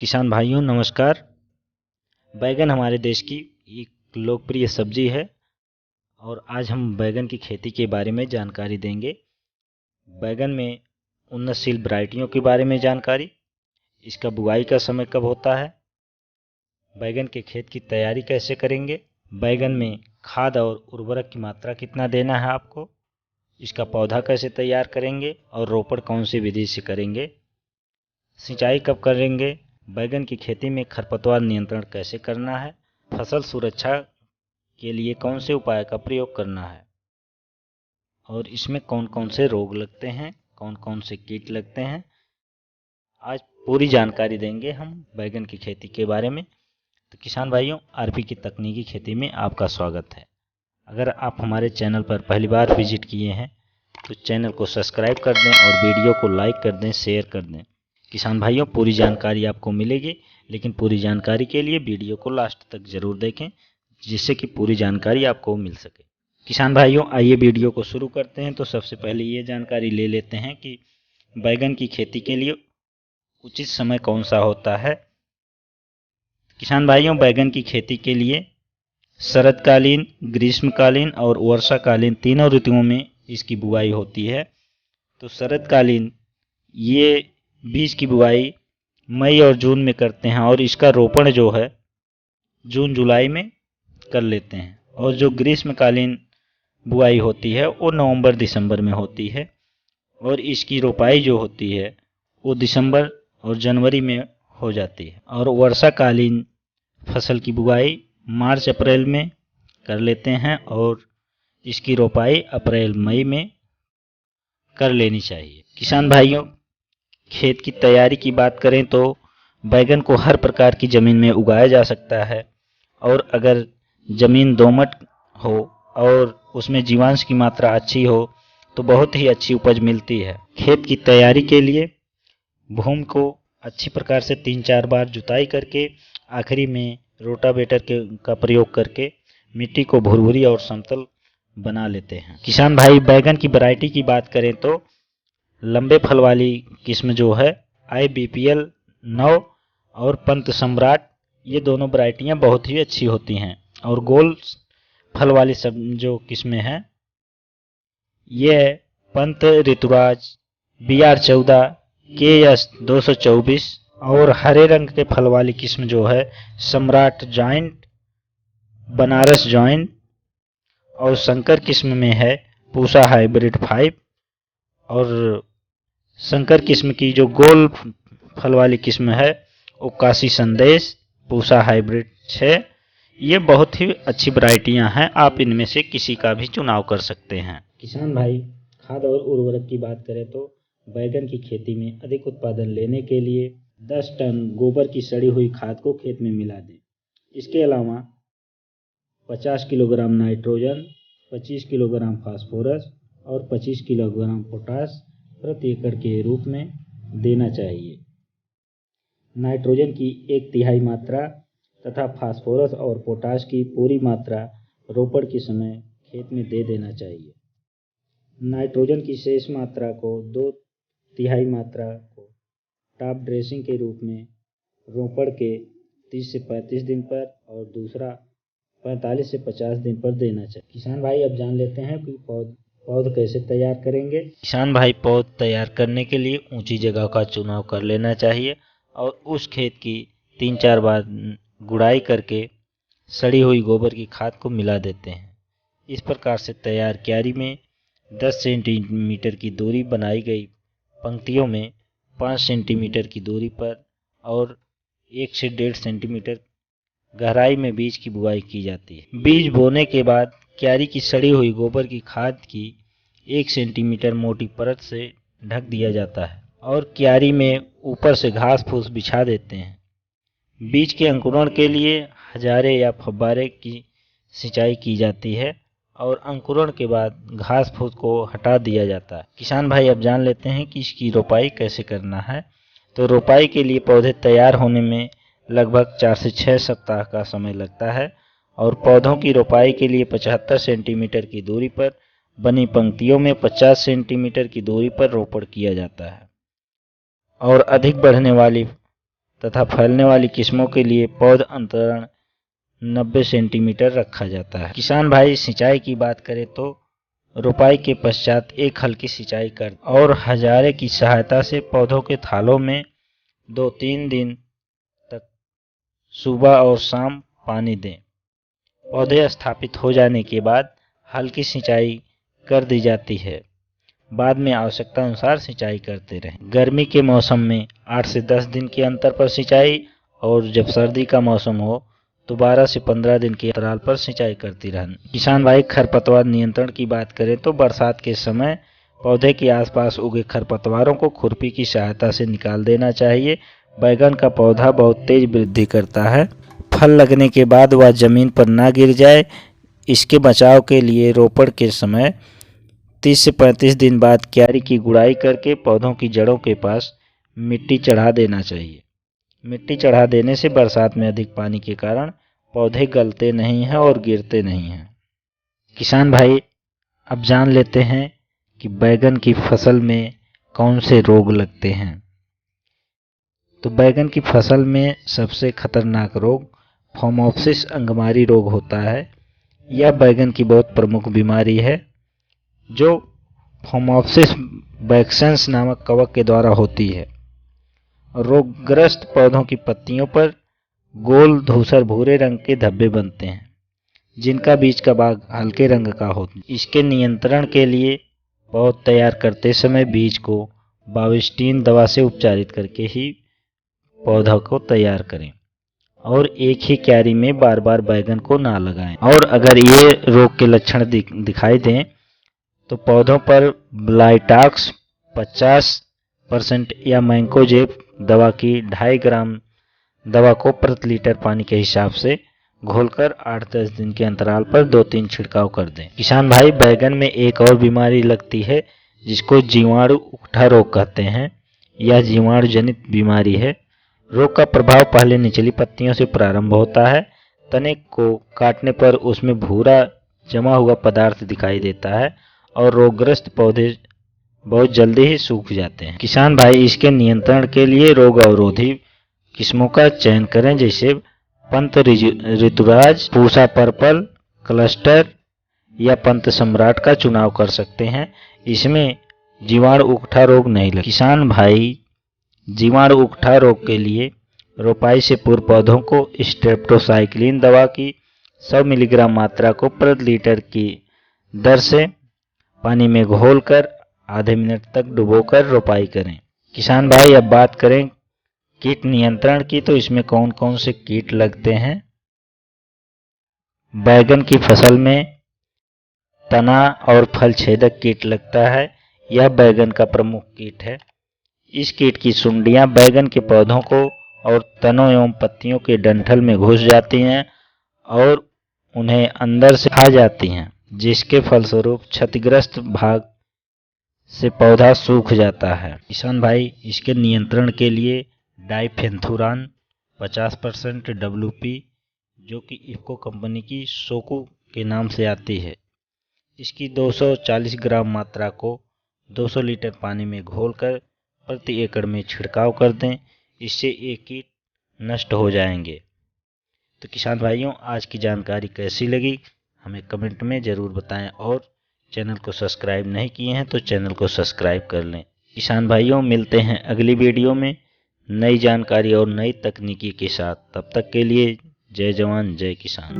किसान भाइयों नमस्कार। बैगन हमारे देश की एक लोकप्रिय सब्जी है और आज हम बैगन की खेती के बारे में जानकारी देंगे। बैगन में उन्नतशील वैरायटियों के बारे में जानकारी, इसका बुआई का समय कब होता है, बैगन के खेत की तैयारी कैसे करेंगे, बैगन में खाद और उर्वरक की मात्रा कितना देना है आपको, इसका पौधा कैसे तैयार करेंगे और रोपण कौन सी विधि से करेंगे, सिंचाई कब करेंगे, बैगन की खेती में खरपतवार नियंत्रण कैसे करना है, फसल सुरक्षा के लिए कौन से उपाय का प्रयोग करना है और इसमें कौन कौन से रोग लगते हैं, कौन कौन से कीट लगते हैं। आज पूरी जानकारी देंगे हम बैगन की खेती के बारे में। तो किसान भाइयों, आरपी की तकनीकी खेती में आपका स्वागत है। अगर आप हमारे चैनल पर पहली बार विजिट किए हैं तो चैनल को सब्सक्राइब कर दें और वीडियो को लाइक कर दें, शेयर कर दें। किसान भाइयों, पूरी जानकारी आपको मिलेगी, लेकिन पूरी जानकारी के लिए वीडियो को लास्ट तक जरूर देखें जिससे कि पूरी जानकारी आपको मिल सके। किसान भाइयों, आइए वीडियो को शुरू करते हैं। तो सबसे पहले ये जानकारी ले लेते हैं कि बैगन की खेती के लिए उचित समय कौन सा होता है। किसान भाइयों, बैगन की खेती के लिए शरदकालीन, ग्रीष्मकालीन और वर्षाकालीन तीनों ऋतुओं में इसकी बुआई होती है। तो शरदकालीन ये बीज की बुआई मई और जून में करते हैं और इसका रोपण जो है जून जुलाई में कर लेते हैं, और जो ग्रीष्मकालीन बुआई होती है वो नवंबर दिसंबर में होती है और इसकी रोपाई जो होती है वो दिसंबर और जनवरी में हो जाती है। और वर्षाकालीन फसल की बुआई मार्च अप्रैल में कर लेते हैं और इसकी रोपाई अप्रैल मई में कर लेनी चाहिए। किसान भाइयों, खेत की तैयारी की बात करें तो बैगन को हर प्रकार की ज़मीन में उगाया जा सकता है, और अगर ज़मीन दोमट हो और उसमें जीवांश की मात्रा अच्छी हो तो बहुत ही अच्छी उपज मिलती है। खेत की तैयारी के लिए भूमि को अच्छी प्रकार से 3-4 बार जुताई करके आखिरी में रोटावेटर का प्रयोग करके मिट्टी को भुरभुरी और समतल बना लेते हैं। किसान भाई, बैगन की वैरायटी की बात करें तो लंबे फल वाली किस्म जो है IBPL 9 और पंत सम्राट, ये दोनों वैरायटियां बहुत ही अच्छी होती हैं। और गोल फल वाली सब जो किस्में हैं ये पंत ऋतुराज, BR14, KS 224 और हरे रंग के फल वाली किस्म जो है सम्राट जॉइंट, बनारस जॉइंट, और शंकर किस्म में है पूसा हाइब्रिड 5, और शंकर किस्म की जो गोल फल वाली किस्म है वो काशी संदेश, पूसा हाइब्रिड 6। ये बहुत ही अच्छी वैरायटियां हैं, आप इनमें से किसी का भी चुनाव कर सकते हैं। किसान भाई, खाद और उर्वरक की बात करें तो बैगन की खेती में अधिक उत्पादन लेने के लिए 10 टन गोबर की सड़ी हुई खाद को खेत में मिला दें। इसके अलावा 50 किलोग्राम नाइट्रोजन, 25 किलोग्राम फास्फोरस और 25 किलोग्राम पोटाश प्रति एकड़ के रूप में देना चाहिए। नाइट्रोजन की 1/3 मात्रा तथा फास्फोरस और पोटाश की पूरी मात्रा रोपण के समय खेत में दे देना चाहिए। नाइट्रोजन की शेष मात्रा को 2/3 मात्रा को टॉप ड्रेसिंग के रूप में रोपण के 30 से 35 दिन पर और दूसरा 45 से 50 दिन पर देना चाहिए। किसान भाई, अब जान लेते हैं कि पौध कैसे तैयार करेंगे। किसान भाई, पौध तैयार करने के लिए ऊंची जगह का चुनाव कर लेना चाहिए और उस खेत की 3-4 बार गुड़ाई करके सड़ी हुई गोबर की खाद को मिला देते हैं। इस प्रकार से तैयार क्यारी में 10 सेंटीमीटर की दूरी बनाई गई पंक्तियों में 5 सेंटीमीटर की दूरी पर और 1 से 1.5 सेंटीमीटर गहराई में बीज की बुआई की जाती है। बीज बोने के बाद क्यारी की सड़ी हुई गोबर की खाद की 1 सेंटीमीटर मोटी परत से ढक दिया जाता है और क्यारी में ऊपर से घास फूस बिछा देते हैं। बीज के अंकुरण के लिए हजारे या फव्वारे की सिंचाई की जाती है और अंकुरण के बाद घास फूस को हटा दिया जाता है। किसान भाई, अब जान लेते हैं कि इसकी रोपाई कैसे करना है। तो रोपाई के लिए पौधे तैयार होने में लगभग 4 से 6 सप्ताह का समय लगता है और पौधों की रोपाई के लिए 75 सेंटीमीटर की दूरी पर बनी पंक्तियों में 50 सेंटीमीटर की दूरी पर रोपण किया जाता है। और अधिक बढ़ने वाली तथा फैलने वाली किस्मों के लिए पौध अंतरण 90 सेंटीमीटर रखा जाता है। किसान भाई सिंचाई की बात करें तो रोपाई के पश्चात एक हल्की सिंचाई कर और हजारे की सहायता से पौधों के थालों में 2-3 दिन तक सुबह और शाम पानी दें। पौधे स्थापित हो जाने के बाद हल्की सिंचाई कर दी जाती है। बाद में आवश्यकता अनुसार सिंचाई करते रहें। गर्मी के मौसम में 8 से 10 दिन के अंतर पर सिंचाई और जब सर्दी का मौसम हो तो 12 से 15 दिन के अंतराल पर सिंचाई करती रहें। किसान भाई खरपतवार नियंत्रण की बात करें तो बरसात के समय पौधे के आसपास उगे खरपतवारों को खुरपी की सहायता से निकाल देना चाहिए। बैगन का पौधा बहुत तेज वृद्धि करता है। फल लगने के बाद वह जमीन पर ना गिर जाए, इसके बचाव के लिए रोपण के समय 30 से 35 दिन बाद क्यारी की गुड़ाई करके पौधों की जड़ों के पास मिट्टी चढ़ा देना चाहिए। मिट्टी चढ़ा देने से बरसात में अधिक पानी के कारण पौधे गलते नहीं हैं और गिरते नहीं हैं। किसान भाई अब जान लेते हैं कि बैगन की फसल में कौन से रोग लगते हैं। तो बैगन की फसल में सबसे खतरनाक रोग फोमोप्सिस अंगमारी रोग होता है। यह बैगन की बहुत प्रमुख बीमारी है जो फोमोप्सिस बैक्सेंस नामक कवक के द्वारा होती है। रोगग्रस्त पौधों की पत्तियों पर गोल धूसर भूरे रंग के धब्बे बनते हैं जिनका बीच का भाग हल्के रंग का होता है। इसके नियंत्रण के लिए पौध तैयार करते समय बीज को बाविस्टीन दवा से उपचारित करके ही पौधा को तैयार करें और एक ही क्यारी में बार बार बैगन को ना लगाएं। और अगर ये रोग के लक्षण दिखाई दें तो पौधों पर ब्लाइटॉक्स 50% या मैंकोजेब दवा की 2.5 ग्राम दवा को प्रति लीटर पानी के हिसाब से घोलकर 8-10 दिन के अंतराल पर 2-3 छिड़काव कर दें। किसान भाई बैगन में एक और बीमारी लगती है जिसको जीवाणु उकठा रोग कहते हैं। यह जीवाणु जनित बीमारी है। रोग का प्रभाव पहले निचली पत्तियों से प्रारंभ होता है। तने को काटने पर उसमें भूरा जमा हुआ पदार्थ दिखाई देता है और रोगग्रस्त पौधे बहुत जल्दी ही सूख जाते हैं। किसान भाई इसके नियंत्रण के लिए रोग अवरोधी किस्मों का चयन करें जैसे पंत ऋतुराज, पूसा पर्पल, क्लस्टर या पंत सम्राट का चुनाव कर सकते हैं। इसमें जीवाणु उकठा रोग नहीं लगता। किसान भाई जीवाणु उकठा रोग के लिए रोपाई से पूर्व पौधों को स्ट्रेप्टोसाइक्लिन दवा की 100 मिलीग्राम मात्रा को प्रति लीटर की दर से पानी में घोलकर आधे मिनट तक डुबोकर रोपाई करें। किसान भाई अब बात करें कीट नियंत्रण की तो इसमें कौन कौन से कीट लगते हैं। बैगन की फसल में तना और फल छेदक कीट लगता है। यह बैगन का प्रमुख कीट है। इस कीट की सुंडियां बैगन के पौधों को और तनों एवं पत्तियों के डंठल में घुस जाती हैं और उन्हें अंदर से खा जाती हैं जिसके फलस्वरूप क्षतिग्रस्त भाग से पौधा सूख जाता है। किसान भाई इसके नियंत्रण के लिए डाइफेंथुरान 50% WP जो कि इफको कंपनी की सोकू के नाम से आती है, इसकी 240 ग्राम मात्रा को 200 लीटर पानी में घोलकर प्रति एकड़ में छिड़काव कर दें। इससे ये कीट नष्ट हो जाएंगे। तो किसान भाइयों आज की जानकारी कैसी लगी हमें कमेंट में ज़रूर बताएं और चैनल को सब्सक्राइब नहीं किए हैं तो चैनल को सब्सक्राइब कर लें। किसान भाइयों मिलते हैं अगली वीडियो में नई जानकारी और नई तकनीकी के साथ। तब तक के लिए जय जवान जय किसान।